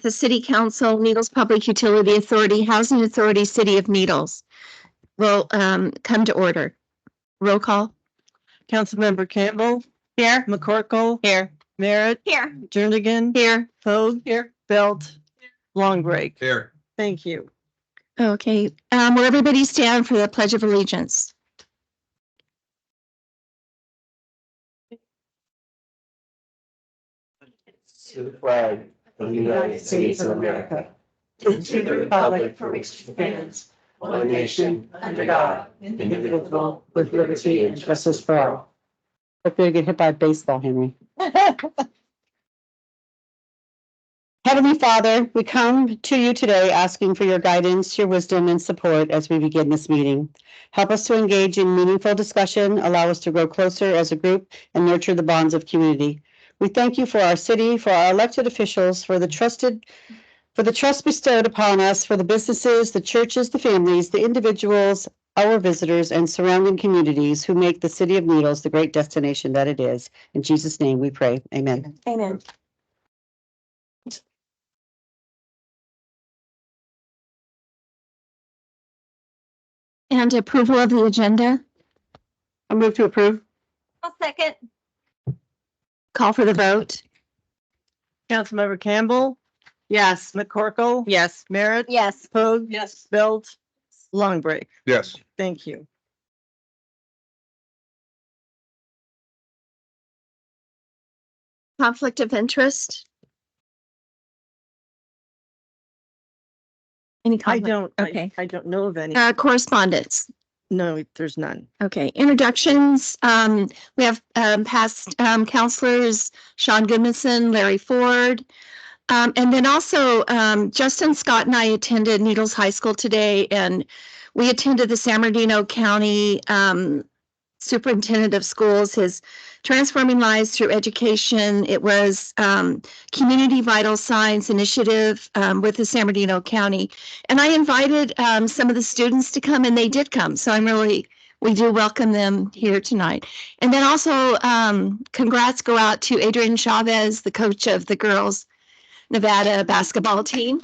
the City Council, Needles Public Utility Authority, Housing Authority, City of Needles will come to order. Roll call. Councilmember Campbell. Here. McCorkle. Here. Merritt. Here. Jernigan. Here. Pogue. Here. Belt. Long break. Here. Thank you. Okay. Will everybody stand for the Pledge of Allegiance? To the flag of the United States of America, and to the republic for which it stands, one nation, under God, indivisible, with liberty and justice for all. Hope you get hit by a baseball, Henry. Heavenly Father, we come to you today asking for your guidance, your wisdom, and support as we begin this meeting. Help us to engage in meaningful discussion, allow us to grow closer as a group, and nurture the bonds of community. We thank you for our city, for our elected officials, for the trust bestowed upon us, for the businesses, the churches, the families, the individuals, our visitors, and surrounding communities who make the City of Needles the great destination that it is. In Jesus' name we pray. Amen. Amen. And approval of the agenda. I move to approve. I'll second. Call for the vote. Councilmember Campbell. Yes. McCorkle. Yes. Merritt. Yes. Pogue. Yes. Belt. Long break. Yes. Thank you. Conflict of interest. Any I conflict? don't. Okay. I don't know of any. Correspondence. No, there's none. Okay, introductions. We have past counselors, Sean Goodmanson, Larry Ford. And then also Justin Scott and I attended Needles High School today, and we attended the San Bernardino County Superintendent of Schools, his Transforming Lives Through Education. It was Community Vital Signs Initiative with the San Bernardino County. And I invited some of the students to come, and they did come. So we do welcome them here tonight. And then also congrats go out to Adrian Chavez, the coach of the girls Nevada basketball team.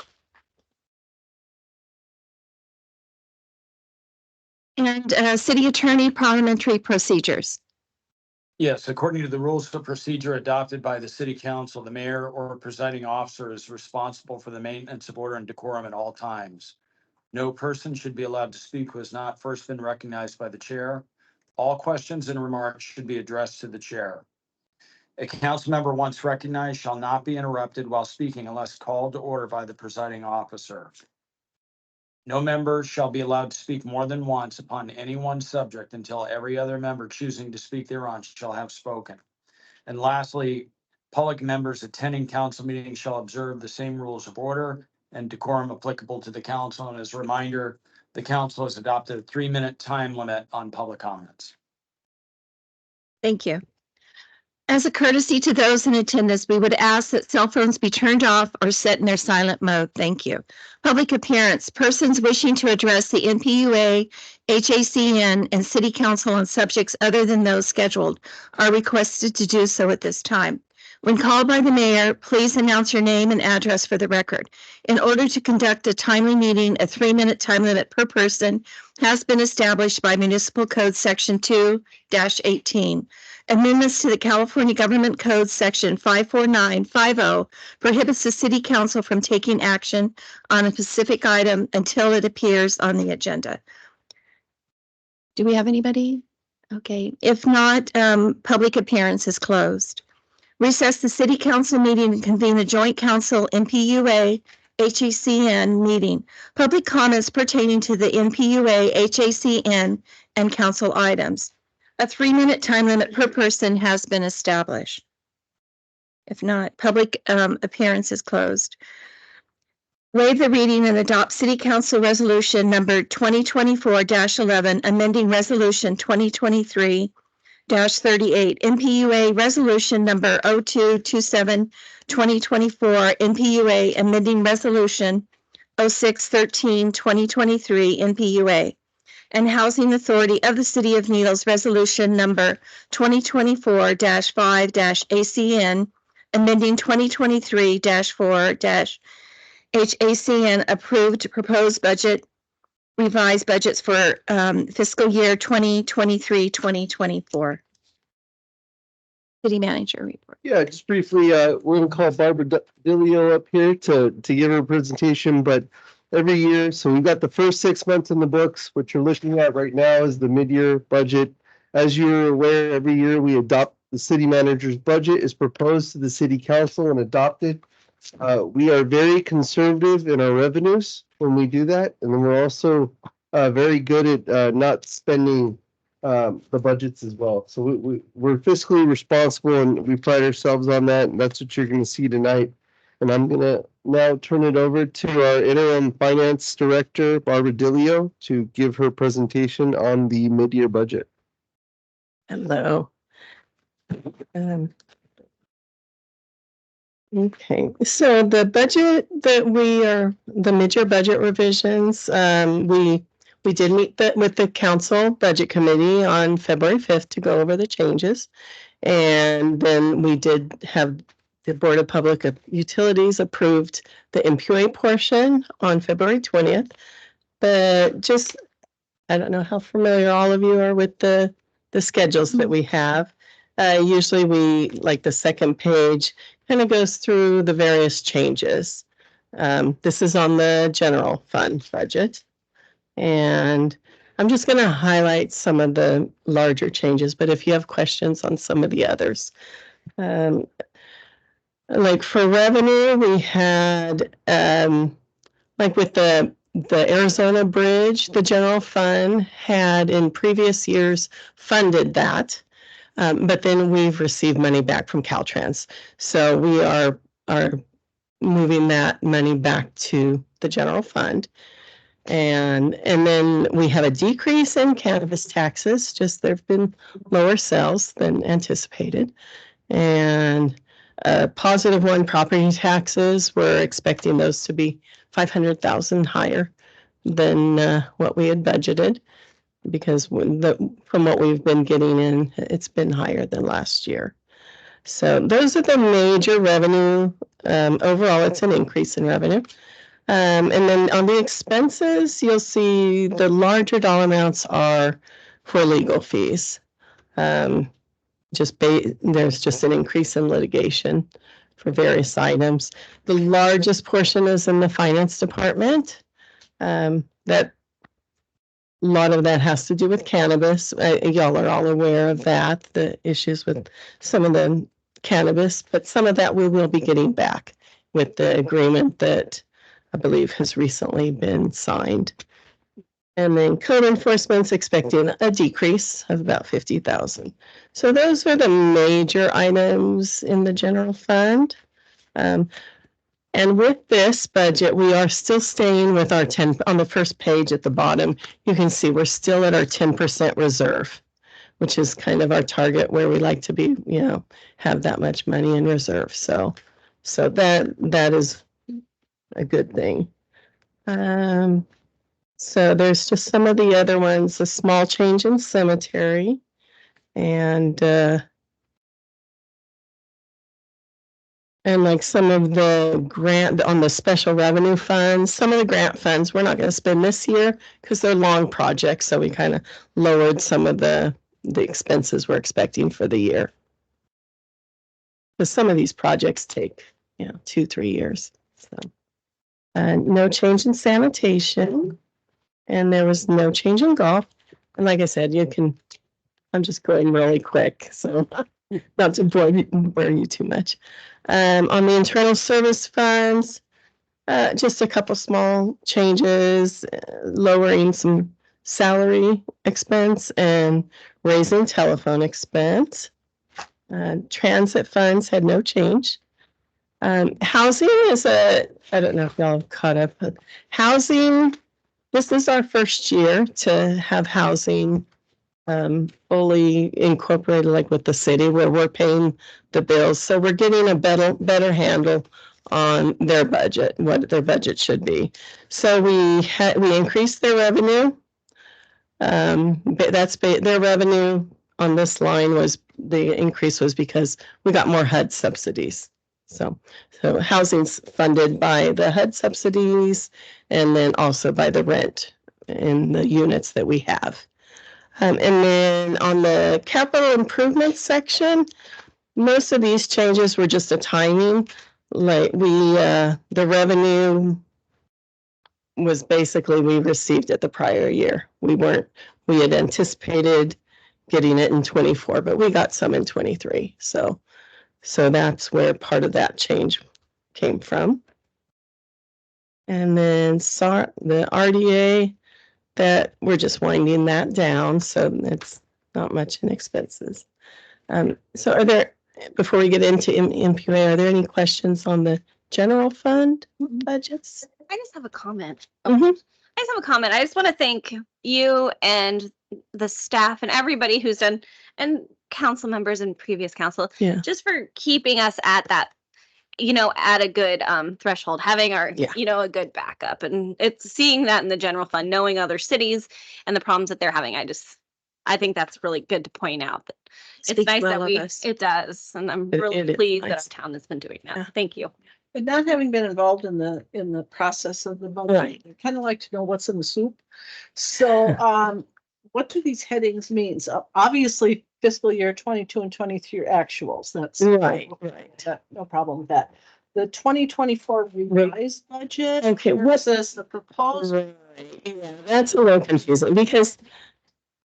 And city attorney parliamentary procedures. Yes, according to the rules of procedure adopted by the city council, the mayor or presiding officer is responsible for the maintenance of order and decorum at all times. No person should be allowed to speak who has not first been recognized by the chair. All questions and remarks should be addressed to the chair. A council member once recognized shall not be interrupted while speaking unless called to order by the presiding officer. No member shall be allowed to speak more than once upon any one subject until every other member choosing to speak thereon shall have spoken. And lastly, public members attending council meetings shall observe the same rules of order and decorum applicable to the council. And as a reminder, the council has adopted a 3-minute time limit on public comments. Thank you. As a courtesy to those in attendance, we would ask that cell phones be turned off or set in their silent mode. Thank you. Public appearance. Persons wishing to address the NPUA, HACN, and City Council on subjects other than those scheduled are requested to do so at this time. When called by the mayor, please announce your name and address for the record. In order to conduct a timely meeting, a 3-minute time limit per person has been established by Municipal Code Section 2-18. Amendments to the California Government Code Section 54950 prohibits the City Council from taking action on a specific item until it appears on the agenda. Do we have anybody? Okay. If not, public appearance is closed. Recess the City Council meeting and convene the Joint Council NPUA HACN meeting. Public comments pertaining to the NPUA HACN and council items. A 3-minute time limit per person has been established. If not, public appearance is closed. Waive the reading and adopt City Council Resolution number 2024-11, amending Resolution 2023-38, NPUA Resolution number 0227-2024, NPUA amending Resolution 0613-2023, NPUA. And Housing Authority of the City of Needles Resolution number 2024-5-ACN amending 2023-4-HAC and approved proposed budget, revised budgets for fiscal year 2023-2024. City manager report. Yeah, just briefly, we're gonna call Barbara Dillio up here to give her a presentation, but every year, so we've got the first 6 months in the books. What you're looking at right now is the mid-year budget. As you're aware, every year we adopt the city manager's budget is proposed to the city council and adopted. We are very conservative in our revenues when we do that, and then we're also very good at not spending the budgets as well. So we're fiscally responsible and we pride ourselves on that. And that's what you're going to see tonight. And I'm going to now turn it over to our interim finance director, Barbara Dillio, to give her presentation on the mid-year budget. Hello. Okay, so the budget that the mid-year budget revisions, we did meet with the council budget committee on February 5th to go over the changes. And then we did have the Board of Public Utilities approved the MQA portion on February 20th. But just, I don't know how familiar all of you are with the schedules that we have. Usually we, like the second page, kind of goes through the various changes. This is on the general fund budget. And I'm just going to highlight some of the larger changes, but if you have questions on some of the others. Like for revenue, we had, like with the Arizona Bridge, the general fund had in previous years funded that, but then we've received money back from Caltrans. So we are moving that money back to the general fund. And then we have a decrease in cannabis taxes, just there have been lower sales than anticipated. And positive one, property taxes, we're expecting those to be 500,000 higher than what we had budgeted, because from what we've been getting in, it's been higher than last year. So those are the major revenue. Overall, it's an increase in revenue. And then on the expenses, you'll see the larger dollar amounts are for legal fees. There's just an increase in litigation for various items. The largest portion is in the finance department. That a lot of that has to do with cannabis. Y'all are all aware of that, the issues with some of the cannabis, but some of that we will be getting back with the agreement that I believe has recently been signed. And then code enforcement's expecting a decrease of about 50,000. So those are the major items in the general fund. And with this budget, we are still staying with our 10, on the first page at the bottom, you can see we're still at our 10% reserve, which is kind of our target where we like to be, have that much money in reserve. So that is a good thing. So there's just some of the other ones, a small change in cemetery, and like some of the grant on the special revenue funds, some of the grant funds we're not going to spend this year because they're long projects. So we kind of lowered some of the expenses we're expecting for the year. Because some of these projects take, 2-3 years. So. No change in sanitation, and there was no change in golf. And like I said, I'm just going really quick, so not to bore you too much. On the internal service funds, just a couple small changes, lowering some salary expense and raising telephone expense. Transit funds had no change. Housing is I don't know if y'all caught up, but housing, this is our first year to have housing fully incorporated, like with the city where we're paying the bills. So we're getting a better handle on their budget, what their budget should be. So we increased their revenue. Their revenue on this line the increase was because we got more HUD subsidies So housing's funded by the HUD subsidies and then also by the rent in the units that we have. And then on the capital improvement section, most of these changes were just a timing. Like the revenue was basically we received it the prior year. We had anticipated getting it in 24, but we got some in 23. So that's where part of that change came from. And then the RDA, that we're just winding that down, so it's not much in expenses. So before we get into MPUA, are there any questions on the general fund budgets? I just have a comment. Mhm. I just have a comment. I just want to thank you and the staff and everybody who's done, and council members and previous council, Yeah. just for keeping us at that, at a good threshold, having our, Yeah. a good backup. And it's seeing that in the general fund, knowing other cities and the problems that they're having. I think that's really good to point out that it's Speaks nice well that of us. it does. And I'm It really is pleased that nice. our town has been doing that. Yeah. Thank you. And not having been involved in the process of the budget, Right. I kind of like to know what's in the soup. So, what do these headings mean? So obviously fiscal year 22 and 23 actuals, that's. Right. No problem with that. The 2024 revised budget. Okay, what- Versus the proposed. Right. Yeah, that's a little confusing because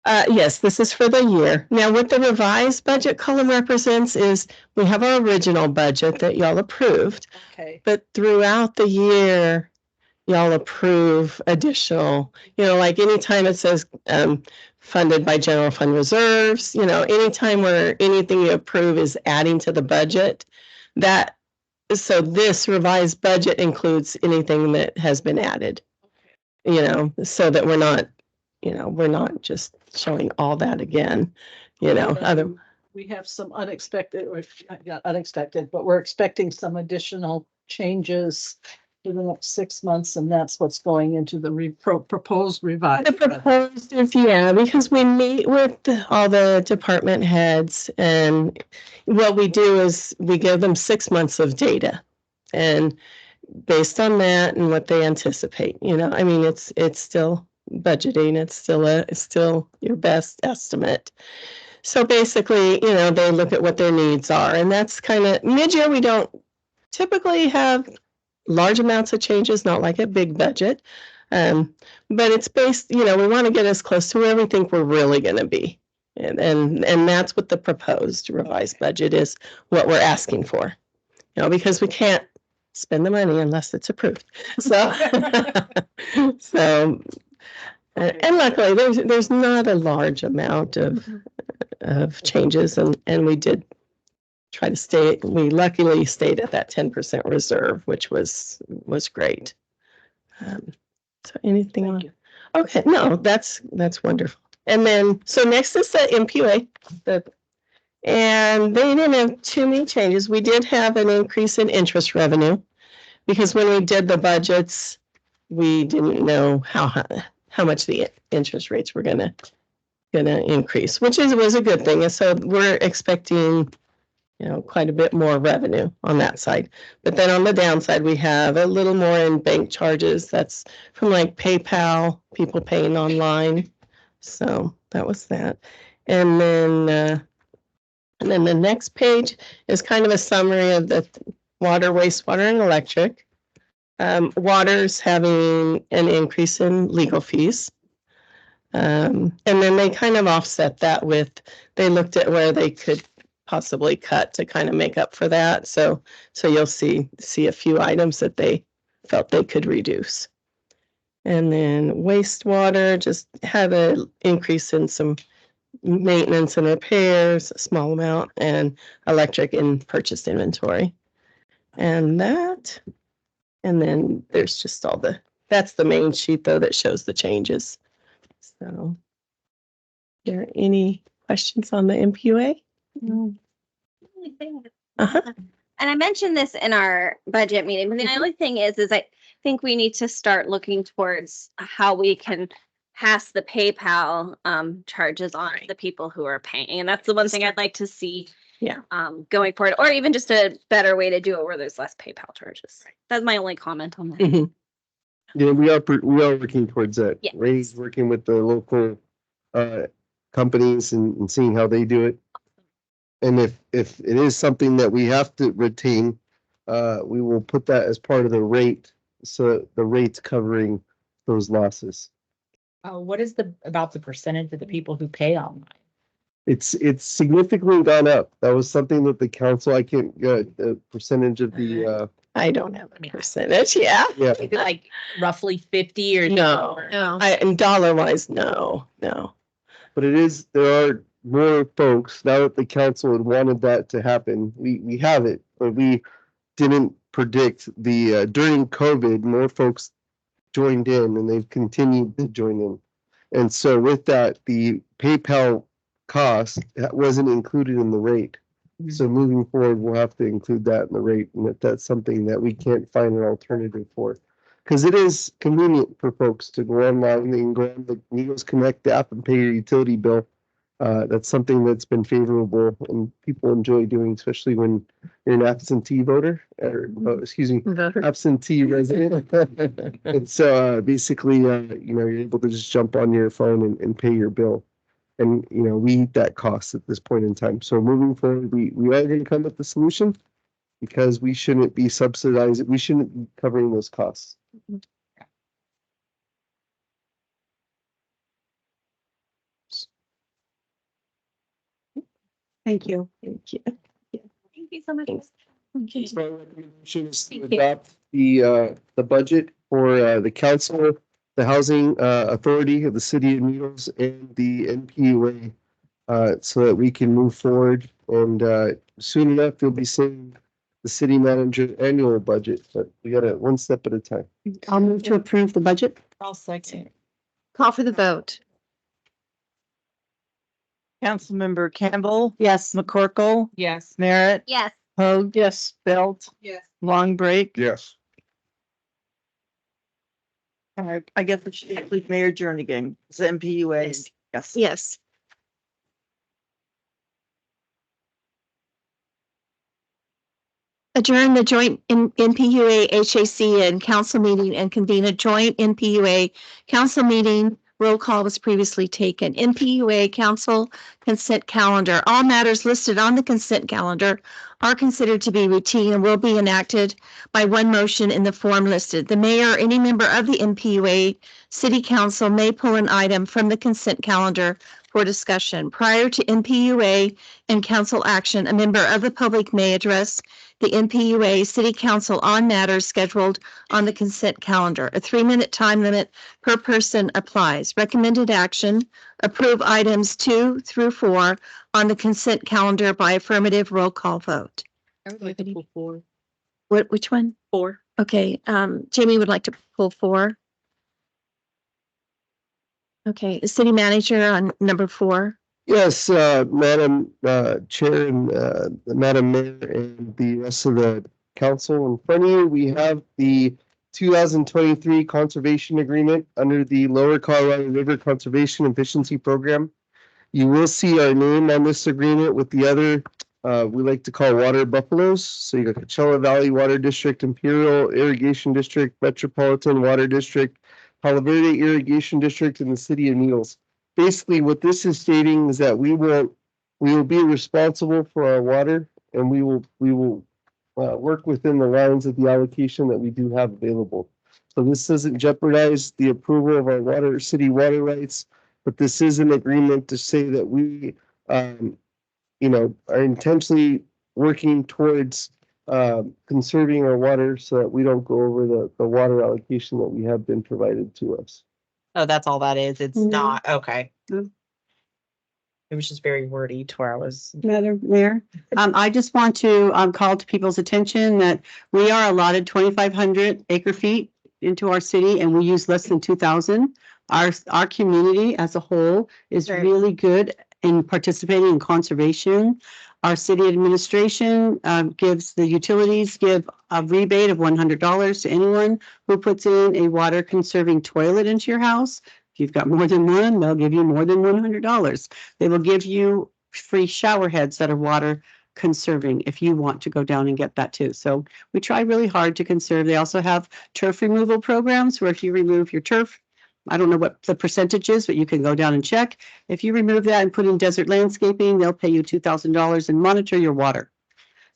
yes, this is for the year. Now, what the revised budget column represents is we have our original budget that y'all approved, Okay, but throughout the year, y'all approve additional, like anytime it says funded by general fund reserves, anytime where anything you approve is adding to the budget, so this revised budget includes anything that has been added, so that we're not just showing all that again, we have some unexpected, or not unexpected, but we're expecting some additional changes for the next 6 months, and that's what's going into the proposed revised. The proposed is, because we meet with all the department heads, and what we do is we give them 6 months of data. And based on that and what they anticipate, it's still budgeting, it's still your best estimate. So basically, they look at what their needs are, and that's kind of mid-year. We don't typically have large amounts of changes, not like a big budget. But it's based, we want to get as close to where we think we're really going to be. And that's what the proposed revised budget is, what we're asking for, because we can't spend the money unless it's approved. So, and luckily there's not a large amount of changes, and we did try to we luckily stayed at that 10% reserve, which was great. So anything on? Okay, no, that's wonderful. And then, so next is the MPUA, and they didn't have too many changes. We did have an increase in interest revenue because when we did the budgets, we didn't know how much the interest rates were gonna increase, which was a good thing. And so we're expecting, quite a bit more revenue on that side. But then on the downside, we have a little more in bank charges. That's from like PayPal, people paying online. So that was that. And then the next page is kind of a summary of the water, wastewater, and electric. Water's having an increase in legal fees. And then they kind of offset that they looked at where they could possibly cut to kind of make up for that. So you'll see a few items that they felt they could reduce. And then wastewater just had an increase in some maintenance and repairs, a small amount, and electric in purchased inventory. And then there's just that's the main sheet though that shows the changes. So, are there any questions on the MPUA? Only thing- Uh-huh. And I mentioned this in our budget meeting, but the only thing is I think we need to start looking towards how we can pass the PayPal charges on to the people who are paying. And that's the one thing I'd like to see Yeah. Going forward, or even just a better way to do it where there's less PayPal charges. That's my only comment on that. Mhm. Yeah, we are working towards that. Yeah. Ray's working with the local companies and seeing how they do it. And if it is something that we have to retain, we will put that as part of the rate, so the rate's covering those losses. What is about the percentage of the people who pay online? It's significantly gone up. That was something that the council, I can't get the percentage of the I don't have a percentage, yeah. yeah. Is it like roughly 50 or? No, No. and dollar wise, no. But there are more folks, now that the council had wanted that to happen, we have it, but we didn't predict during COVID, more folks joined in and they've continued to join in. And so with that, the PayPal cost wasn't included in the rate. So moving forward, we'll have to include that in the rate, and if that's something that we can't find an alternative for. Because it is convenient for folks to go online, they can go on the Neos Connect app and pay your utility bill. That's something that's been favorable and people enjoy doing, especially when you're an absentee voter, or excuse me, Voter. absentee resident. And so basically, you're able to just jump on your phone and pay your bill. And, we eat that cost at this point in time. So moving forward, we are going to come with the solution because we shouldn't be subsidizing, we shouldn't be covering those costs. Thank you. Thank you. Thank you so much. Okay. So our recommendation is to Thank you. adopt the budget for the council, the housing authority of the city of Needles, and the NPUA, so that we can move forward. And soon enough, you'll be seeing the city manager annual budget, but we got it one step at a time. I'll move to approve the budget. I'll second. Call for the vote. Councilmember Campbell, Yes. McCorkle, Yes. Merritt, Yes. Hoag. Yes. Belt, Yes. Long Break. Yes. I guess we should include Mayor Jernigan, it's MPUA. Yes. Yes. Adjourn the joint NPUA HAC and council meeting and convene a joint NPUA council meeting. Roll call was previously taken. NPUA council consent calendar. All matters listed on the consent calendar are considered to be routine and will be enacted by one motion in the form listed. The mayor or any member of the NPUA city council may pull an item from the consent calendar for discussion. Prior to NPUA and council action, a member of the public may address the NPUA City Council on matters scheduled on the consent calendar. A 3-minute time limit per person applies. Recommended action, approve items 2 through 4 on the consent calendar by affirmative roll call vote. I would like to pull 4. Which one? 4. Okay, Jamie would like to pull 4. Okay, the city manager on number 4. Yes, Madam Chair and Madam Mayor and the rest of the council, in front of you, we have the 2023 conservation agreement under the Lower Colorado River Conservation Efficiency Program. You will see our name on this agreement with the other, we like to call water buffaloes. So you got Coachella Valley Water District, Imperial Irrigation District, Metropolitan Water District, Palo Verde Irrigation District, and the City of Needles. Basically, what this is stating is that we will be responsible for our water, and we will work within the lines of the allocation that we do have available. So this doesn't jeopardize the approval of our city water rights, but this is an agreement to say that we, are intentionally working towards conserving our water so that we don't go over the water allocation that we have been provided to us. Oh, that's all that is. It's Mhm. not, okay. Mm. It was just very wordy to where I was. Madam Mayor, I just want to call to people's attention that we are allotted 2,500 acre feet into our city and we use less than 2,000. Our community as a whole is Right. really good in participating in conservation. Our city administration give a rebate of $100 to anyone who puts in a water conserving toilet into your house. If you've got more than one, they'll give you more than $100. They will give you free shower heads that are water conserving if you want to go down and get that too. So we try really hard to conserve. They also have turf removal programs where if you remove your turf, I don't know what the percentage is, but you can go down and check. If you remove that and put in desert landscaping, they'll pay you $2,000 and monitor your water.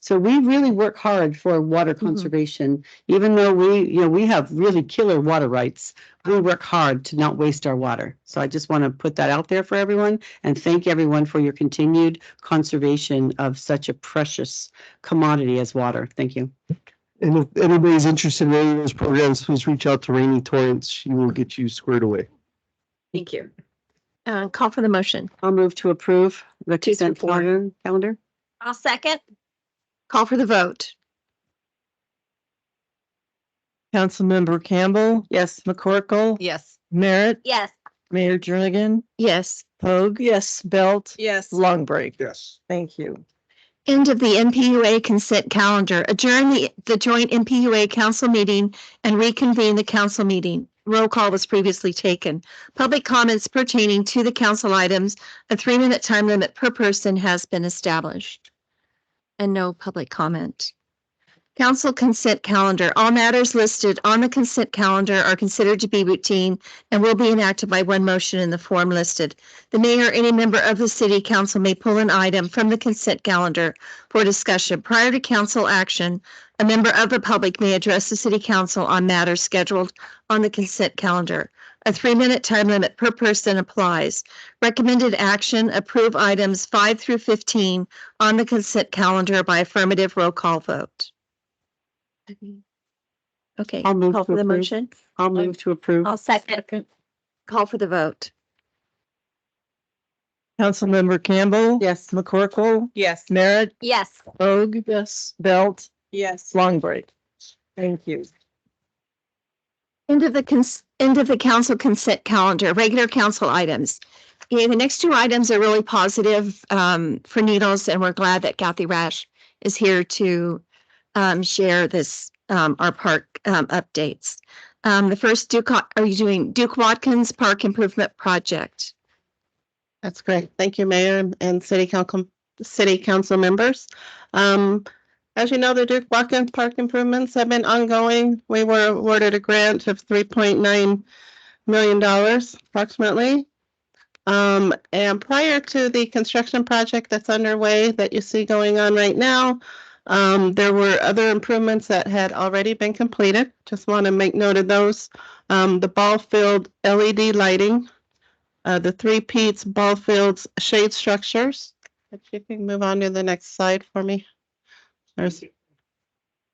So we really work hard for water conservation, even though we have really killer water rights. We work hard to not waste our water. So I just want to put that out there for everyone and thank everyone for your continued conservation of such a precious commodity as water. Thank you. And if anybody's interested in any of those programs, please reach out to Rainy Torrance. She will get you squared away. Thank you. Call for the motion. I'll move to approve the Two through consent four. calendar. I'll second. Call for the vote. Councilmember Campbell, Yes. McCorkle, Yes. Merritt, Yes. Mayor Jernigan, Yes. Pogue. Yes. Belt. Yes. Long break. Yes. Thank you. End of the MPUA consent calendar. Adjourn the joint MPUA council meeting and reconvene the council meeting. Roll call was previously taken. Public comments pertaining to the council items, a 3-minute time limit per person has been established. And no public comment. Council consent calendar. All matters listed on the consent calendar are considered to be routine and will be enacted by one motion in the form listed. The mayor or any member of the city council may pull an item from the consent calendar for discussion. Prior to council action, a member of the public may address the city council on matters scheduled on the consent calendar. A 3-minute time limit per person applies. Recommended action, approve items 5 through 15 on the consent calendar by affirmative roll call vote. Okay, I'll move call to for the approve. motion. I'll move to approve. I'll second. Call for the vote. Councilmember Campbell. Yes. McCorkle, Yes. Merritt, Yes. Pogue. Yes. Belt, Yes. long break. Thank you. End of the council consent calendar, regular council items. Yeah, the next 2 items are really positive for Needles, and we're glad that Kathy Rash is here to share this, our park updates. The first, are you doing Duke Watkins Park Improvement Project? That's great. Thank you, Mayor and City Council members. As you know, the Duke Watkins Park improvements have been ongoing. We were awarded a grant of $3.9 million approximately. And prior to the construction project that's underway that you see going on right now, there were other improvements that had already been completed. Just want to make note of those. The ball field LED lighting, the 3 Pete's ball fields shade structures. If you can move on to the next slide for me. There's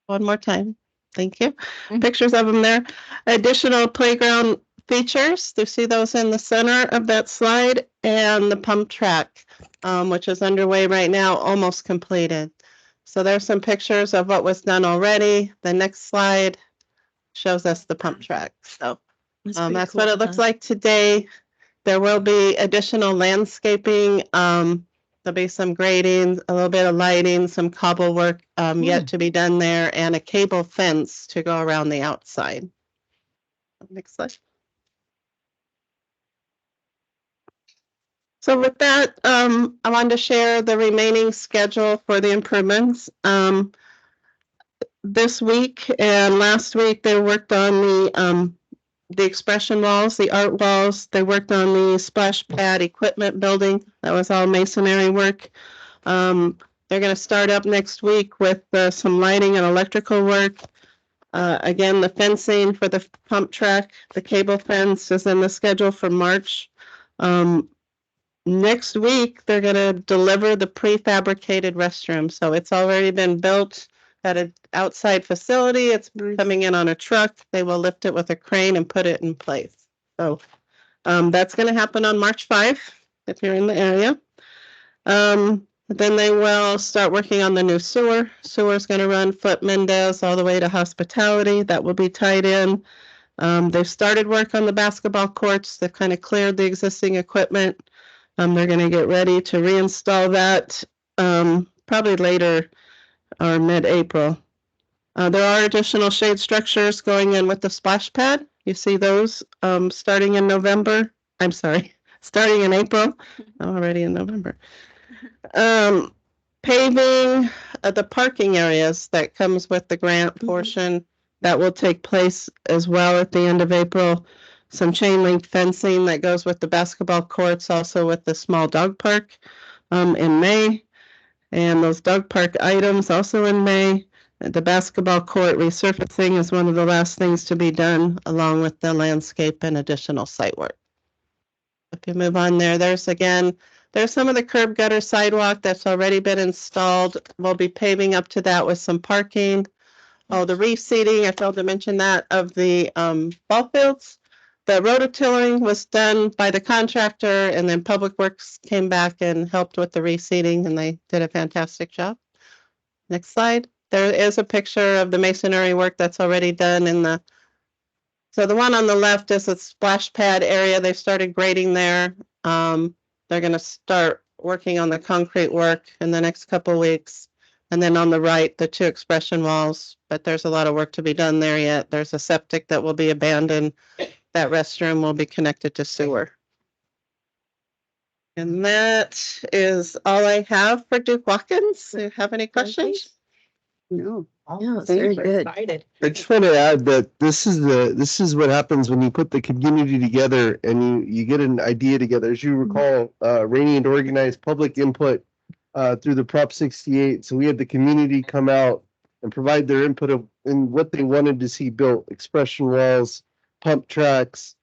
one more time. Thank you. Pictures of them there. Additional playground features. You see those in the center of that slide, and the pump track, which is underway right now, almost completed. So there's some pictures of what was done already. The next slide shows us the pump track. So that's what it looks like today. There will be additional landscaping. There'll be some grading, a little bit of lighting, some cobble work yet to be done there, and a cable fence to go around the outside. Next slide. So with that, I wanted to share the remaining schedule for the improvements. This week and last week, they worked on the expression walls, the art walls. They worked on the splash pad equipment building. That was all masonry work. They're going to start up next week with some lighting and electrical work. Again, the fencing for the pump track, the cable fence is in the schedule for March. Next week, they're going to deliver the prefabricated restroom. So it's already been built at an outside facility. It's coming in on a truck. They will lift it with a crane and put it in place. So that's going to happen on March 5, if you're in the area. Then they will start working on the new sewer. Sewer is going to run Foot Mendez all the way to Hospitality. That will be tied in. They've started work on the basketball courts. They've kind of cleared the existing equipment. They're going to get ready to reinstall that probably later or mid-April. There are additional shade structures going in with the splash pad. You see those starting in November. I'm sorry, starting in April. I'm already in November. paving the parking areas that comes with the grant portion. That will take place as well at the end of April. Some chain link fencing that goes with the basketball courts, also with the small dog park in May. And those dog park items also in May. The basketball court resurfacing is one of the last things to be done, along with the landscape and additional site work. If you move on there's some of the curb gutter sidewalk that's already been installed. We'll be paving up to that with some parking. Oh, the reseeding, I failed to mention that, of the ball fields. The rototilling was done by the contractor, and then Public Works came back and helped with the reseeding, and they did a fantastic job. Next slide. There is a picture of the masonry work that's already done in the. So the one on the left is a splash pad area. They started grading there. They're going to start working on the concrete work in the next couple weeks. And then on the right, the 2 expression walls, but there's a lot of work to be done there yet. There's a septic that will be abandoned. That restroom will be connected to sewer. And that is all I have for Duke Watkins. Do you have any questions? No. Yeah, it's very good. Excited. I just want to add that this is what happens when you put the community together and you get an idea together. As you recall, Rainey had organized public input through the Prop 68. So we had the community come out and provide their input in what they wanted to see built, expression walls, pump tracks.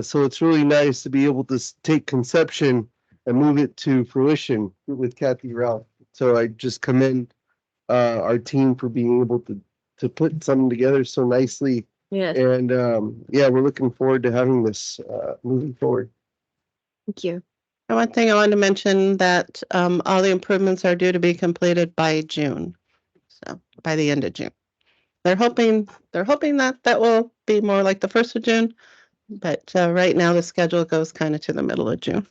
So it's really nice to be able to take conception and move it to fruition with Kathy Ralph. So I just commend our team for being able to put something together so nicely. Yes, And yeah, we're looking forward to having this moving forward. thank you. And one thing I wanted to mention that all the improvements are due to be completed by June. So by the end of June. They're hoping that will be more like the 1st of June. But right now the schedule goes kind of to the middle of June.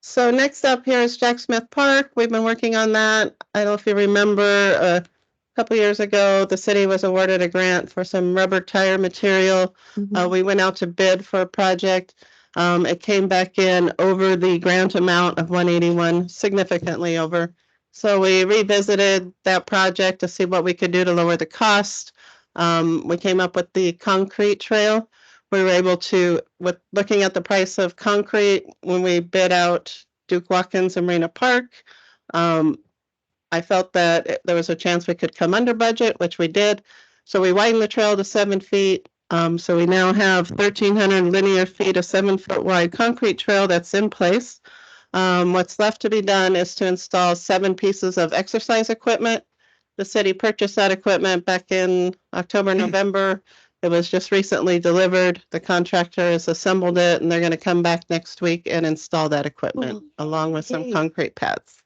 So next up here is Jack Smith Park. We've been working on that. I don't know if you remember a couple years ago, the city was awarded a grant for some rubber tire material. We went out to bid for a project. It came back in over the grant amount of 181, significantly over. So we revisited that project to see what we could do to lower the cost. We came up with the concrete trail. We were able to, with looking at the price of concrete, when we bid out Duke Watkins and Marina Park, I felt that there was a chance we could come under budget, which we did. So we widened the trail to 7 feet. So we now have 1,300 linear feet of 7-foot wide concrete trail that's in place. What's left to be done is to install 7 pieces of exercise equipment. The city purchased that equipment back in October, November. It was just recently delivered. The contractor has assembled it, and they're going to come back next week and install that equipment along with some concrete pads.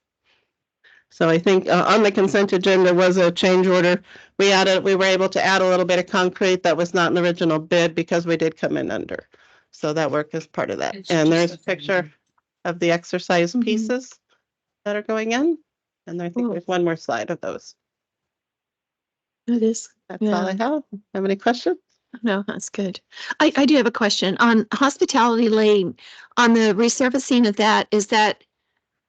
So I think on the consent agenda was a change order. We were able to add a little bit of concrete that was not in the original bid because we did come in under. So that work is part of that. And there's a picture of the exercise pieces that are going in. And I think there's one more slide of those. It is. That's all I have. Have any questions? No, that's good. I do have a question on Hospitality Lane, on the resurfacing of that. Is that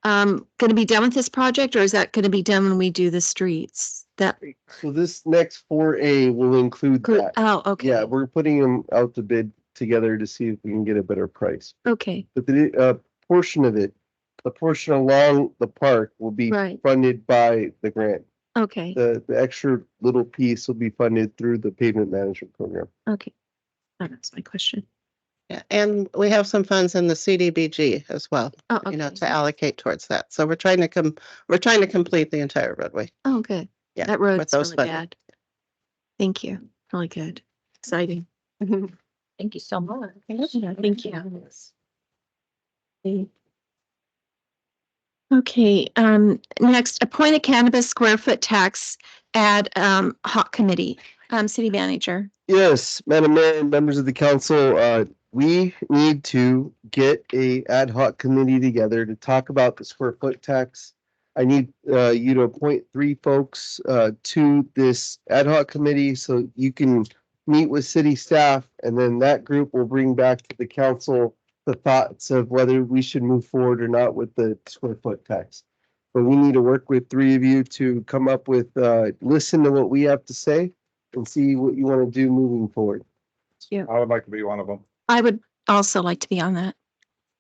going to be done with this project, or is that going to be done when we do the streets? That, So this next 4A will include that. oh, okay. Yeah, we're putting them out to bid together to see if we can get a better price. Okay, But the portion of it, the portion along the park will be Right. funded by the grant. okay, The extra little piece will be funded through the pavement management program. okay. Oh, that's my question. Yeah, and we have some funds in the CDBG as well, Oh, you know, okay. to allocate towards that. So we're trying to complete the entire roadway. Oh, good. Yeah, That with road's those really funding. bad. Thank you. Really good. Exciting. Thank you so much. Yeah, thank you. Okay, next, appoint a cannabis square foot tax ad hoc committee. City manager. Yes, Madam Mayor and members of the council, we need to get a ad hoc committee together to talk about the square foot tax. I need you to appoint 3 folks to this ad hoc committee so you can meet with city staff, and then that group will bring back to the council the thoughts of whether we should move forward or not with the square foot tax. but we need to work with three of you to come up with, listen to what we have to say and see what you want to do moving forward. I would like to be one of them. I would also like to be on that.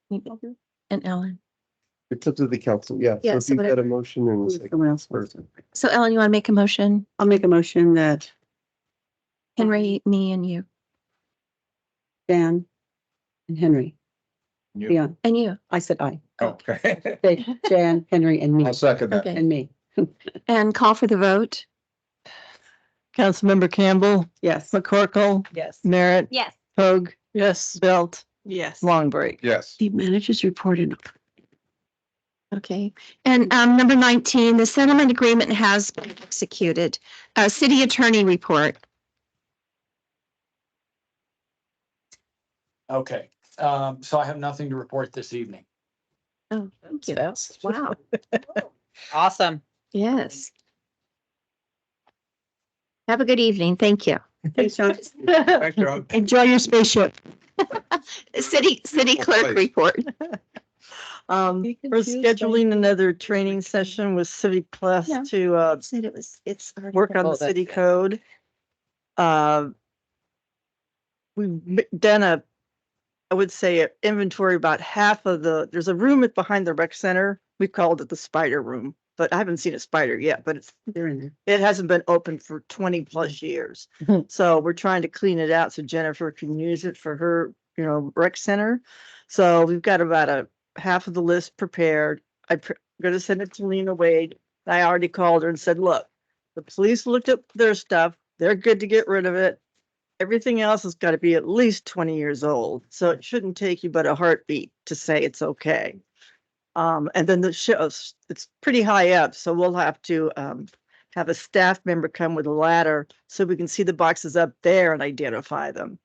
And Ellen. It's up to the council, yeah. So Yeah, if so you've got a motion and a second. Someone else first. So Ellen, you want to make a motion? I'll make a motion that Henry, me and you. Dan and Henry. You- Yeah, And you. I said I. Okay. Okay, Jan, Henry, and me, I'll second that. Okay. and me. And call for the vote. Councilmember Campbell, Yes. McCorkle, Yes. Merritt, Yes. Hoag. Yes. Belt, Yes. Long Break. Yes. The managers reported. Okay. And number 19, the settlement agreement has been executed. City attorney report. Okay, so I have nothing to report this evening. Oh, thank you. Wow. Awesome. Yes. Have a good evening. Thank you. Thanks, John. Thanks, John. Enjoy your spaceship. City clerk report. We're scheduling another training session with Civic Plus Yeah. to, Said it was, it's. work on Oh, the that's city good. code. We've done I would say, an inventory about half of there's a room behind the rec center. We called it the spider room, but I haven't seen a spider yet, but They're in there. it hasn't been open for 20 plus years. Mhm. So we're trying to clean it out so Jennifer can use it for her, rec center. So we've got about a half of the list prepared. I'm going to send it to Lena Wade. I already called her and said, look, the police looked up their stuff. They're good to get rid of it. Everything else has got to be at least 20 years old. So it shouldn't take you but a heartbeat to say it's okay. And then the shows, it's pretty high up. So we'll have to have a staff member come with a ladder so we can see the boxes up there and identify them.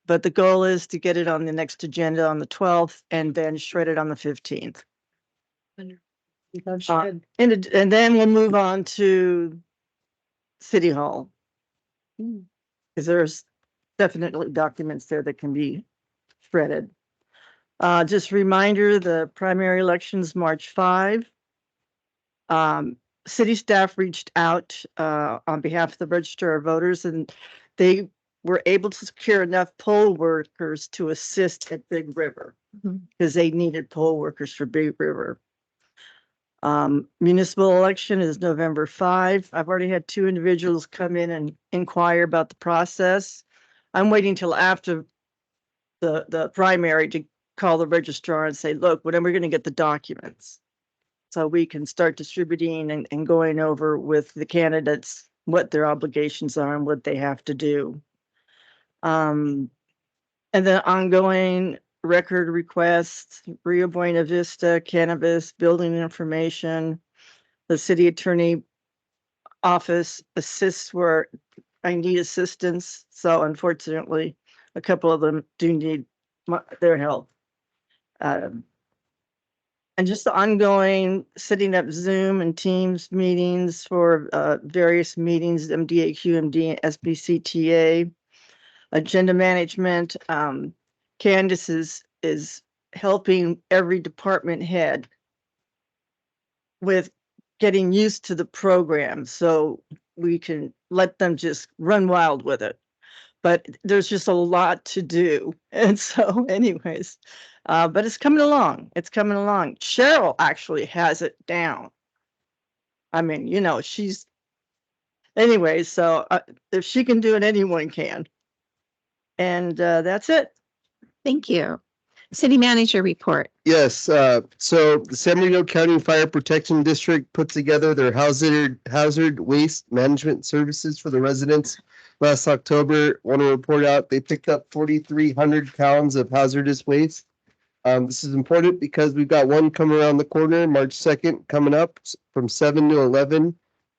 But the goal is to get it on the next agenda on the 12th and then shred it on the 15th. And then we'll move on to City Hall. Because there's definitely documents there that can be shredded. Just a reminder, the primary elections March 5. City staff reached out on behalf of the Register of Voters, and they were able to secure enough poll workers to assist at Big River because they needed poll workers for Big River. Municipal election is November 5. I've already had 2 individuals come in and inquire about the process. I'm waiting till after the primary to call the registrar and say, look, when are we going to get the documents? So we can start distributing and going over with the candidates what their obligations are and what they have to do. And then ongoing record requests, Rio Buena Vista, cannabis, building information. The city attorney office assists where I need assistance. So unfortunately, a couple of them do need their help. And just the ongoing setting up Zoom and Teams meetings for various meetings, MDAQ, MD, SBCTA, agenda management. Candace is helping every department head with getting used to the program so we can let them just run wild with it. But there's just a lot to do. And so anyways, but it's coming along. It's coming along. Cheryl actually has it down. I mean, she's anyways, so if she can do it, anyone can. And that's it. Thank you. City manager report. Yes, so the San Bernardino County Fire Protection District put together their hazard waste management services for the residents last October. Want to report out, they picked up 4,300 pounds of hazardous waste. This is important because we've got one coming around the corner, March 2nd, coming up from 7 to 11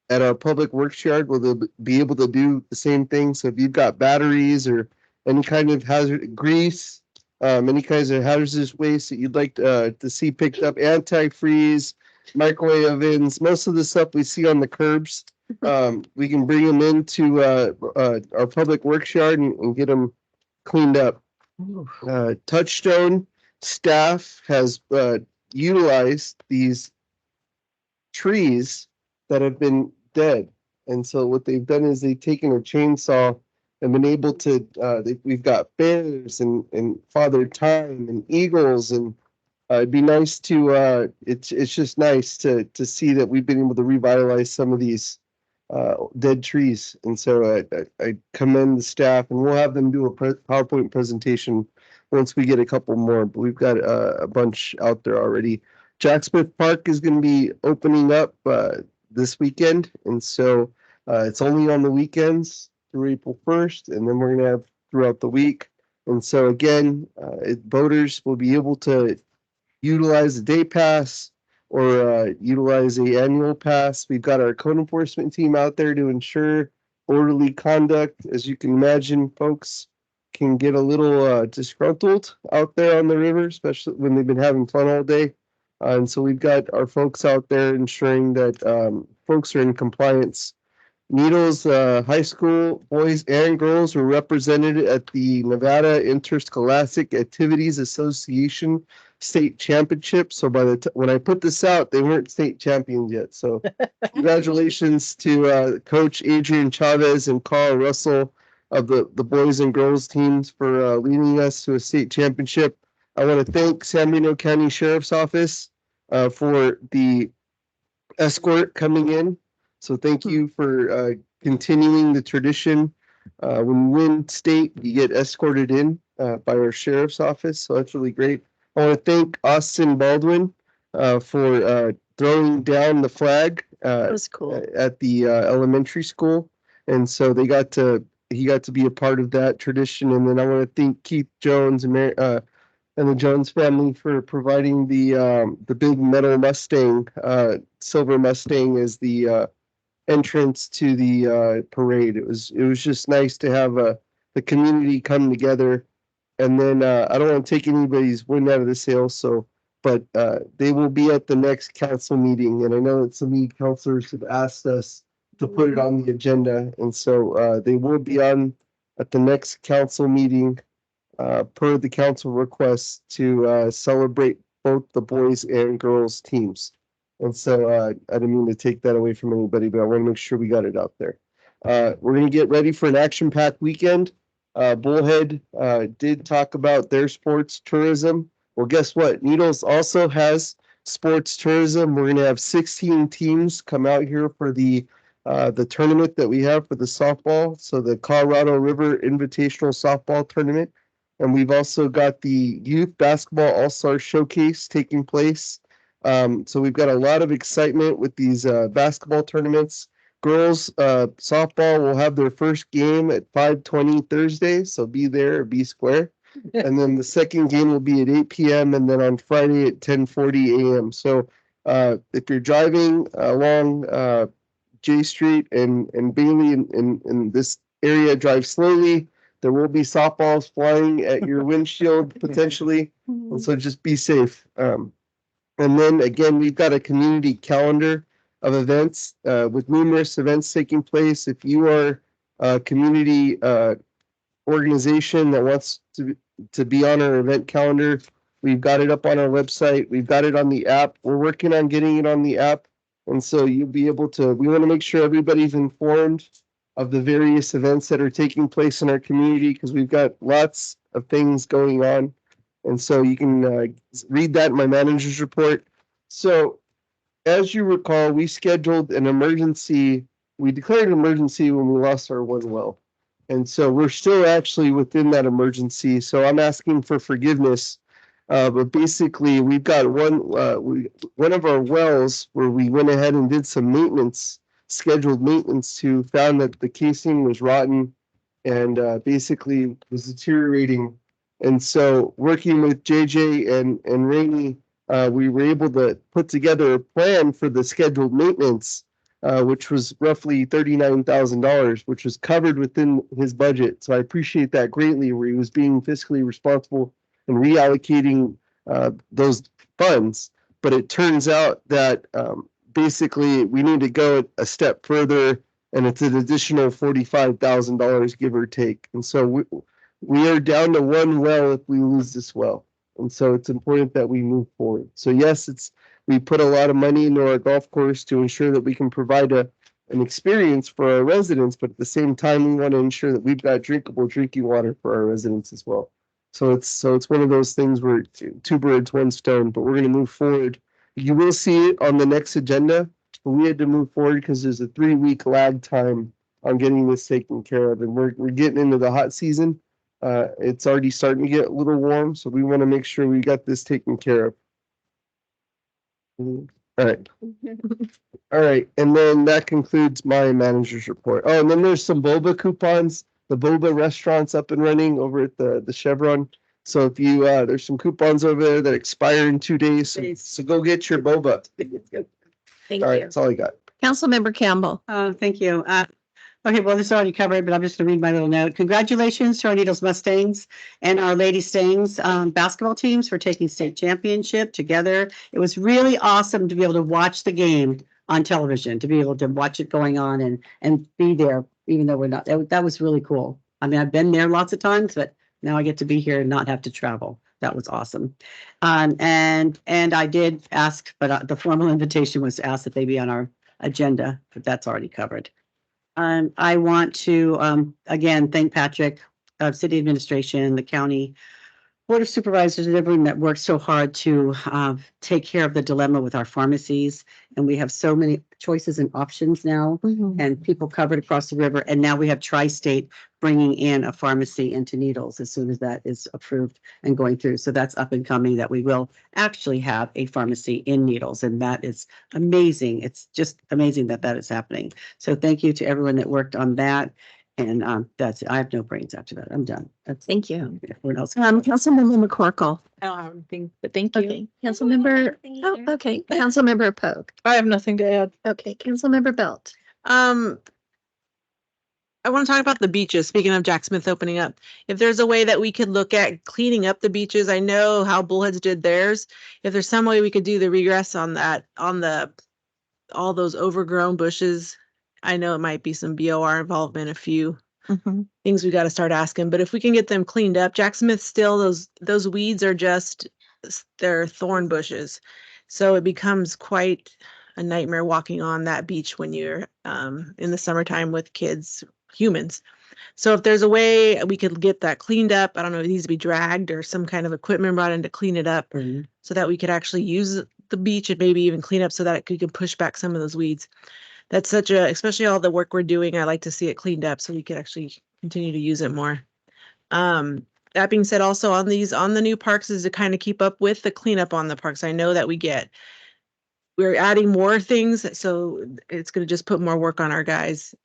at our public works yard where they'll be able to do the same thing. So if you've got batteries or any kind of hazard, grease, any kinds of hazardous waste that you'd like to see picked up, antifreeze, microwave ovens, most of the stuff we see on the curbs, we can bring them into our public works yard and get them cleaned up. Touchstone staff has utilized these trees that have been dead. And so what they've done is they've taken a chainsaw and been able to, we've got bears and Father Time and eagles, and it'd be nice to, it's just nice to see that we've been able to revitalize some of these dead trees. And so I commend the staff, and we'll have them do a PowerPoint presentation once we get a couple more, but we've got a bunch out there already. Jack Smith Park is going to be opening up this weekend, and so it's only on the weekends through April 1st, and then we're going to have throughout the week. And so again, voters will be able to utilize a day pass or utilize a annual pass. We've got our code enforcement team out there to ensure orderly conduct. As you can imagine, folks can get a little disgruntled out there on the river, especially when they've been having fun all day. And so we've got our folks out there ensuring that folks are in compliance. Needles High School boys and girls were represented at the Nevada Interscholastic Activities Association State Championship. So by the when I put this out, they weren't state champions yet. So congratulations to Coach Adrian Chavez and Carl Russell of the boys and girls teams for leading us to a state championship. I want to thank San Bernardino County Sheriff's Office for the escort coming in. So thank you for continuing the tradition. When you win state, you get escorted in by our sheriff's office. So that's really great. I want to thank Austin Baldwin for throwing down the flag That was cool. at the elementary school. And so he got to be a part of that tradition. And then I want to thank Keith Jones and the Jones family for providing the big metal Mustang, silver Mustang, as the entrance to the parade. It was just nice to have the community come together. And then I don't want to take anybody's wind out of the sails, but they will be at the next council meeting. And I know that some of you councilors have asked us to put it on the agenda, and so they will be on at the next council meeting per the council request to celebrate both the boys and girls teams. And so I didn't mean to take that away from anybody, but I want to make sure we got it out there. We're going to get ready for an action-packed weekend. Bullhead did talk about their sports tourism. Well, guess what? Needles also has sports tourism. We're going to have 16 teams come out here for the tournament that we have for the softball. So the Colorado River Invitational Softball Tournament. And we've also got the Youth Basketball All-Star Showcase taking place. So we've got a lot of excitement with these basketball tournaments. Girls softball will have their first game at 5:20 Thursday, so be there or be square. And then the second game will be at 8 p.m. and then on Friday at 10:40 a.m. So if you're driving along J Street and Bailey in this area, drive slowly. There will be softballs flying at your windshield potentially, and so just be safe. And then again, we've got a community calendar of events with numerous events taking place. If you are a community organization that wants to be on our event calendar, we've got it up on our website. We've got it on the app. We're working on getting it on the app. And so you'll be able to, we want to make sure everybody's informed of the various events that are taking place in our community, because we've got lots of things going on. And so you can read that in my manager's report. So as you recall, we scheduled an emergency. We declared an emergency when we lost our one well. And so we're still actually within that emergency. So I'm asking for forgiveness. But basically, we've got one of our wells where we went ahead and did some maintenance, scheduled maintenance, to found that the casing was rotten and basically was deteriorating. And so working with JJ and Rainey, we were able to put together a plan for the scheduled maintenance, which was roughly $39,000, which was covered within his budget. So I appreciate that greatly, where he was being fiscally responsible and reallocating those funds. But it turns out that basically we need to go a step further, and it's an additional $45,000, give or take. And so we are down to one well if we lose this well. And so it's important that we move forward. So yes, it's We put a lot of money into our golf course to ensure that we can provide an experience for our residents, but at the same time, we want to ensure that we've got drinkable drinking water for our residents as well. So it's one of those things where two birds, one stone, but we're going to move forward. You will see it on the next agenda, but we had to move forward because there's a 3-week lag time on getting this taken care of, and we're getting into the hot season. It's already starting to get a little warm, so we want to make sure we got this taken care of. All right. All right, and then that concludes my manager's report. Oh, and then there's some boba coupons. The boba restaurant's up and running over at the Chevron. So if you there's some coupons over there that expire in 2 days. So go get your boba. Thank All right, you. that's all I got. Councilmember Campbell. Thank you. Okay, well, this is already covered, but I'm just gonna read my little note. Congratulations to our Needles Mustangs and our Lady Stangs basketball teams for taking state championship together. It was really awesome to be able to watch the game on television, to be able to watch it going on and be there, even though we're not. That was really cool. I mean, I've been there lots of times, but now I get to be here and not have to travel. That was awesome. And I did ask, but the formal invitation was to ask that they be on our agenda, but that's already covered. I want to, again, thank Patrick, city administration, the county board of supervisors, and everyone that worked so hard to take care of the dilemma with our pharmacies. And we have so many choices and options now, and people covered across the river. And now we have Tri-State bringing in a pharmacy into Needles as soon as that is approved and going through. So that's up and coming, that we will actually have a pharmacy in Needles. And that is amazing. It's just amazing that that is happening. So thank you to everyone that worked on that. And that's it. I have no brains after that. I'm done. Thank you. Everyone else. Councilmember McCorkle. I don't have anything, but thank you. Okay. Councilmember, oh, okay. Councilmember Pogue. I have nothing to add. Okay. Councilmember Belt. I want to talk about the beaches. Speaking of Jack Smith opening up, if there's a way that we could look at cleaning up the beaches, I know how Bullheads did theirs. If there's some way we could do the regress on that, on all those overgrown bushes, I know it might be some BOR involvement, a few things we got to start asking. But if we can get them cleaned up, Jack Smith still, those weeds are just, they're thorn bushes. So it becomes quite a nightmare walking on that beach when you're in the summertime with kids, humans. So if there's a way we could get that cleaned up, I don't know, it needs to be dragged or some kind of equipment brought in to clean it up so that we could actually use the beach and maybe even clean up so that it could push back some of those weeds. That's such a, especially all the work we're doing, I like to see it cleaned up so we could actually continue to use it more. That being said, also on the new parks is to kind of keep up with the cleanup on the parks. I know that we're adding more things, so it's going to just put more work on our guys,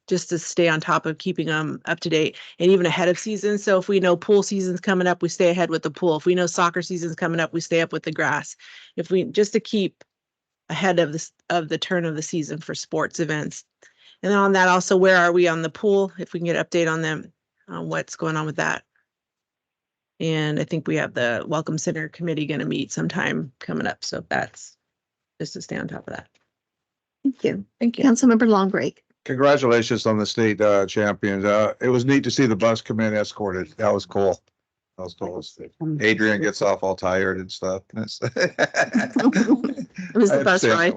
just to stay on top of keeping them up to date and even ahead of season. So if we know pool season's coming up, we stay ahead with the pool. If we know soccer season's coming up, we stay up with the grass. If we just to keep ahead of the turn of the season for sports events. And then on that also, where are we on the pool? If we can get an update on them, on what's going on with that. And I think we have the Welcome Center committee going to meet sometime coming up. So that's just to stay on top of that. Thank you. Thank you. Councilmember Longbreak. Congratulations on the state champions. It was neat to see the bus come in escorted. That was cool. That was cool. Adrian gets off all tired and stuff. It was the bus ride.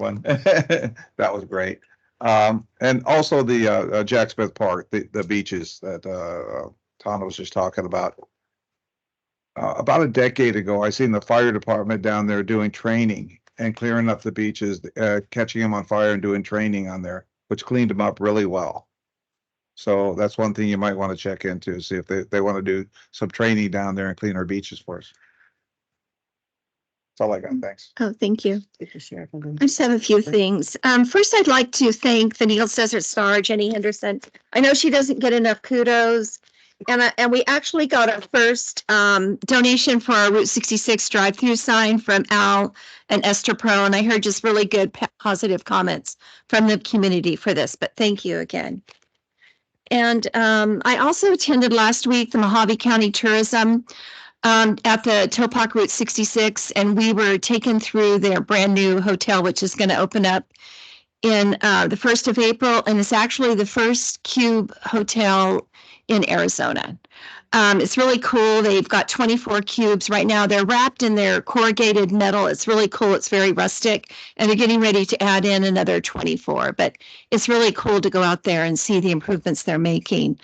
That was great. And also the Jack Smith Park, the beaches that Tom was just talking about. About a decade ago, I seen the fire department down there doing training and clearing up the beaches, catching them on fire and doing training on there, which cleaned them up really well. So that's one thing you might want to check into, see if they want to do some training down there and clean our beaches for us. That's all I got. Thanks. Oh, thank you. I just have a few things. First, I'd like to thank the Needles Desert Star, Jenny Henderson. I know she doesn't get enough kudos. And we actually got our first donation for our Route 66 drive-through sign from Al and Esther Pro. And I heard just really good positive comments from the community for this, but thank you again. And I also attended last week the Mojave County Tourism at the Topak Route 66, and we were taken through their brand new hotel, which is going to open up in the 1st of April, and it's actually the first Cube hotel in Arizona. It's really cool. They've got 24 cubes right now. They're wrapped in their corrugated metal. It's really cool. It's very rustic, and they're getting ready to add in another 24. But it's really cool to go out there and see the improvements they're making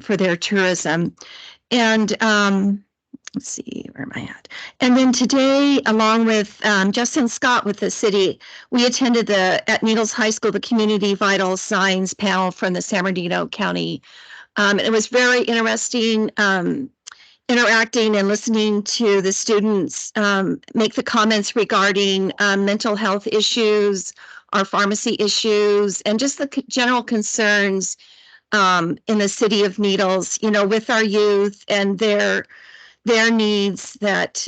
for their tourism. And let's see, where am I at? And then today, along with Justin Scott with the city, we attended at Needles High School, the Community Vital Signs panel from the San Bernardino County. It was very interesting interacting and listening to the students make the comments regarding mental health issues, our pharmacy issues, and just the general concerns in the city of Needles, you know, with our youth and their needs that,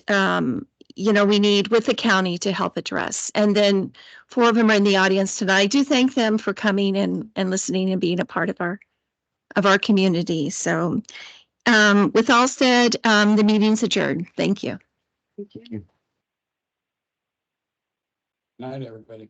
you know, we need with the county to help address. And then 4 of them are in the audience tonight. I do thank them for coming and listening and being a part of our community. So with all said, the meeting's adjourned. Thank you. Night, everybody.